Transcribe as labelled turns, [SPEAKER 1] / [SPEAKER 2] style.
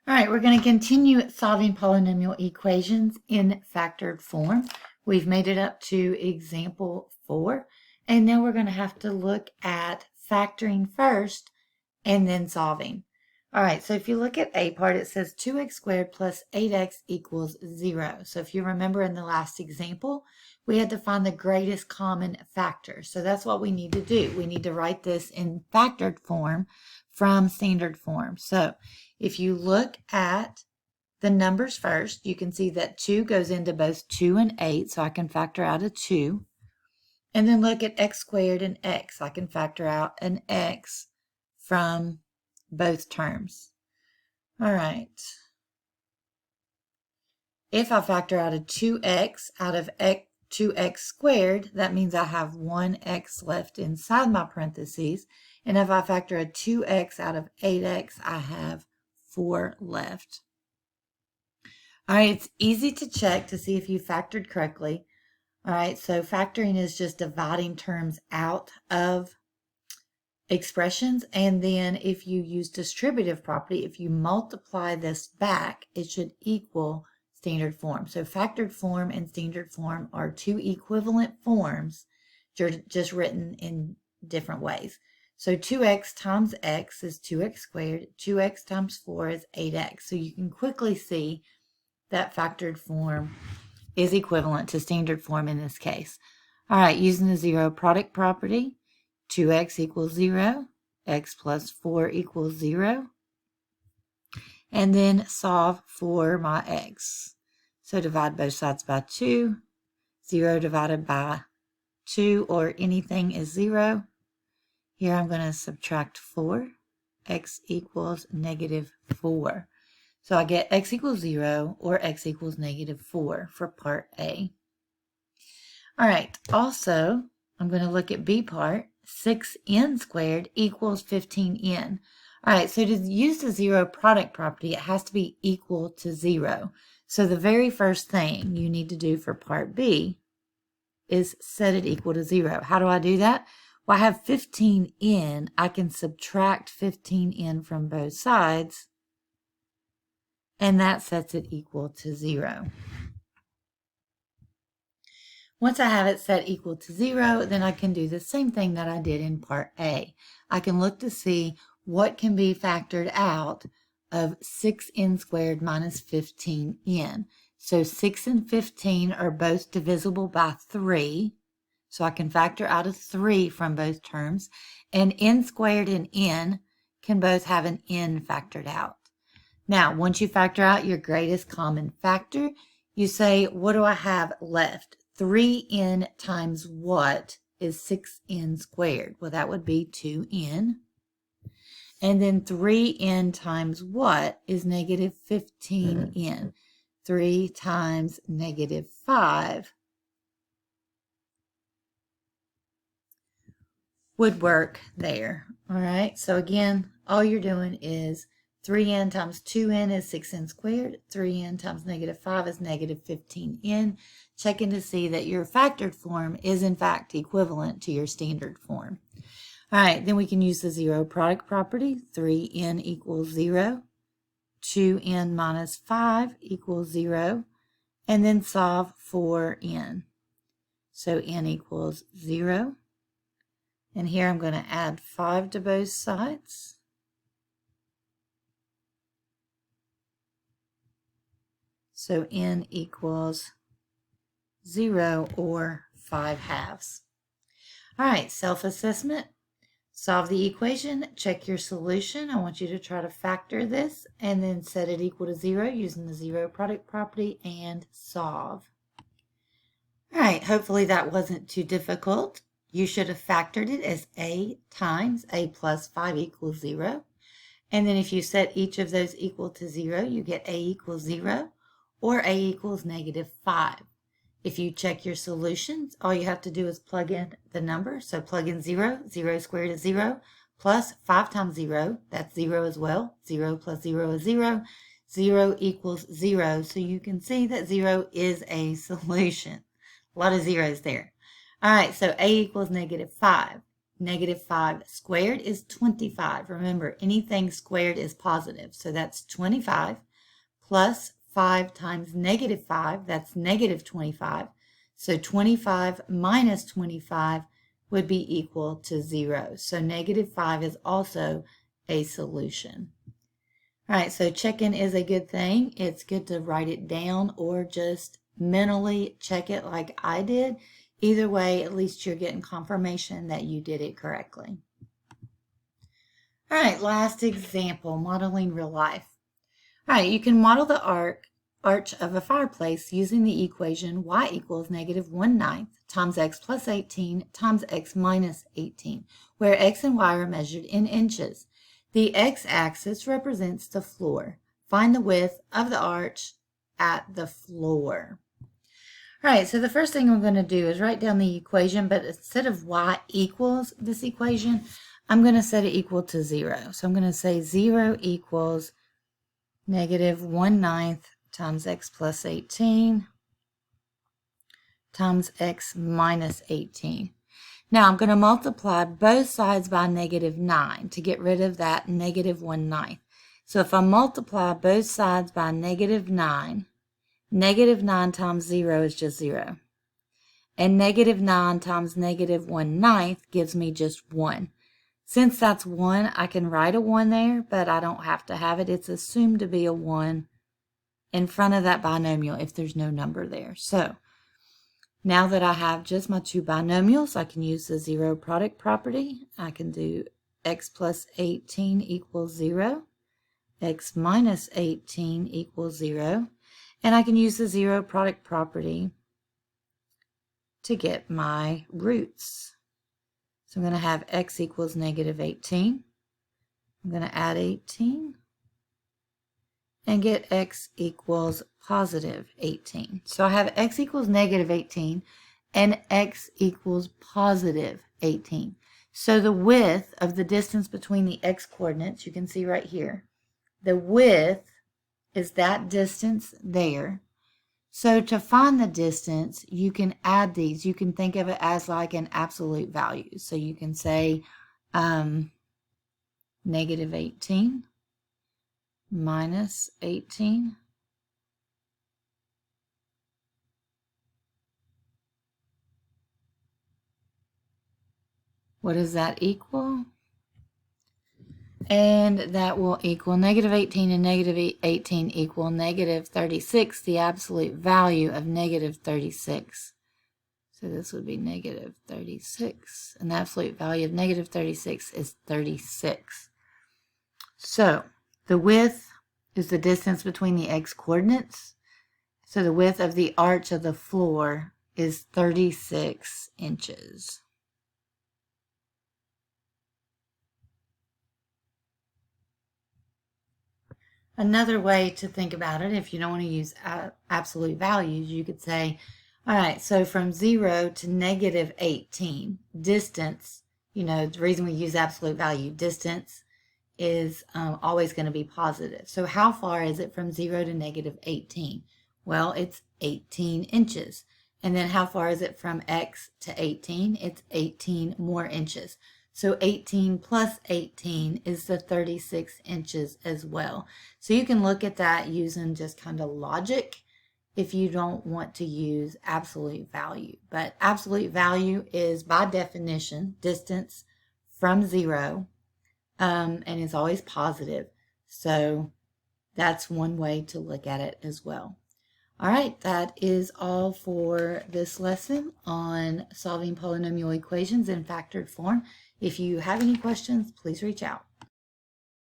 [SPEAKER 1] All right, we're going to continue solving polynomial equations in factored form. We've made it up to example 4, and now we're going to have to look at factoring first and then solving. All right, so if you look at A part, it says 2x squared plus 8x equals 0. So if you remember in the last example, we had to find the greatest common factor. So that's what we need to do. We need to write this in factored form from standard form. So if you look at the numbers first, you can see that 2 goes into both 2 and 8, so I can factor out a 2. And then look at x squared and x. I can factor out an x from both terms. All right. If I factor out a 2x out of 2x squared, that means I have 1x left inside my parentheses. And if I factor a 2x out of 8x, I have 4 left. All right, it's easy to check to see if you factored correctly. All right, so factoring is just dividing terms out of expressions, and then if you use distributive property, if you multiply this back, it should equal standard form. So factored form and standard form are two equivalent forms, just written in different ways. So 2x times x is 2x squared, 2x times 4 is 8x. So you can quickly see that factored form is equivalent to standard form in this case. All right, using the zero product property, 2x equals 0, x plus 4 equals 0, and then solve for my x. So divide both sides by 2, 0 divided by 2 or anything is 0. Here I'm going to subtract 4, x equals negative 4. So I get x equals 0 or x equals negative 4 for part A. All right, also I'm going to look at B part. 6n squared equals 15n. All right, so to use the zero product property, it has to be equal to 0. So the very first thing you need to do for part B is set it equal to 0. How do I do that? Well, I have 15n. I can subtract 15n from both sides, and that sets it equal to 0. Once I have it set equal to 0, then I can do the same thing that I did in part A. I can look to see what can be factored out of 6n squared minus 15n. So 6 and 15 are both divisible by 3. So I can factor out a 3 from both terms. And n squared and n can both have an n factored out. Now, once you factor out your greatest common factor, you say, what do I have left? 3n times what is 6n squared? Well, that would be 2n. And then 3n times what is negative 15n? 3 times negative 5 would work there. All right, so again, all you're doing is 3n times 2n is 6n squared. 3n times negative 5 is negative 15n. Checking to see that your factored form is in fact equivalent to your standard form. All right, then we can use the zero product property. 3n equals 0. 2n minus 5 equals 0. And then solve for n. So n equals 0. And here I'm going to add 5 to both sides. So n equals 0 or 5/2. All right, self-assessment. Solve the equation, check your solution. I want you to try to factor this and then set it equal to 0 using the zero product property and solve. All right, hopefully that wasn't too difficult. You should have factored it as a times a plus 5 equals 0. And then if you set each of those equal to 0, you get a equals 0 or a equals negative 5. If you check your solutions, all you have to do is plug in the number. So plug in 0, 0 squared is 0, plus 5 times 0, that's 0 as well. 0 plus 0 is 0. 0 equals 0. So you can see that 0 is a solution. A lot of zeros there. All right, so a equals negative 5. negative 5 squared is 25. Remember, anything squared is positive. So that's 25 plus 5 times negative 5, that's negative 25. So 25 minus 25 would be equal to 0. So negative 5 is also a solution. All right, so check-in is a good thing. It's good to write it down or just mentally check it like I did. Either way, at least you're getting confirmation that you did it correctly. All right, last example, modeling real life. All right, you can model the arch of a fireplace using the equation y equals negative 1/9 times x plus 18 times x minus 18, where x and y are measured in inches. The x-axis represents the floor. Find the width of the arch at the floor. All right, so the first thing I'm going to do is write down the equation, but instead of y equals this equation, I'm going to set it equal to 0. So I'm going to say 0 equals negative 1/9 times x plus 18 times x minus 18. Now I'm going to multiply both sides by negative 9 to get rid of that negative 1/9. So if I multiply both sides by negative 9, negative 9 times 0 is just 0. And negative 9 times negative 1/9 gives me just 1. Since that's 1, I can write a 1 there, but I don't have to have it. It's assumed to be a 1 in front of that binomial if there's no number there. So now that I have just my two binomials, I can use the zero product property. I can do x plus 18 equals 0, x minus 18 equals 0, and I can use the zero product property to get my roots. So I'm going to have x equals negative 18. I'm going to add 18 and get x equals positive 18. So I have x equals negative 18 and x equals positive 18. So the width of the distance between the x coordinates, you can see right here, the width is that distance there. So to find the distance, you can add these. You can think of it as like an absolute value. So you can say negative 18 minus 18 what does that equal? And that will equal negative 18 and negative 18 equal negative 36, the absolute value of negative 36. So this would be negative 36, and the absolute value of negative 36 is 36. So the width is the distance between the x coordinates. So the width of the arch of the floor is 36 inches. Another way to think about it, if you don't want to use absolute values, you could say, all right, so from 0 to negative 18, distance, you know, the reason we use absolute value, distance is always going to be positive. So how far is it from 0 to negative 18? Well, it's 18 inches. And then how far is it from x to 18? It's 18 more inches. So 18 plus 18 is the 36 inches as well. So you can look at that using just kind of logic if you don't want to use absolute value. But absolute value is by definition distance from 0 and is always positive. So that's one way to look at it as well. All right, that is all for this lesson on solving polynomial equations in factored form. If you have any questions, please reach out.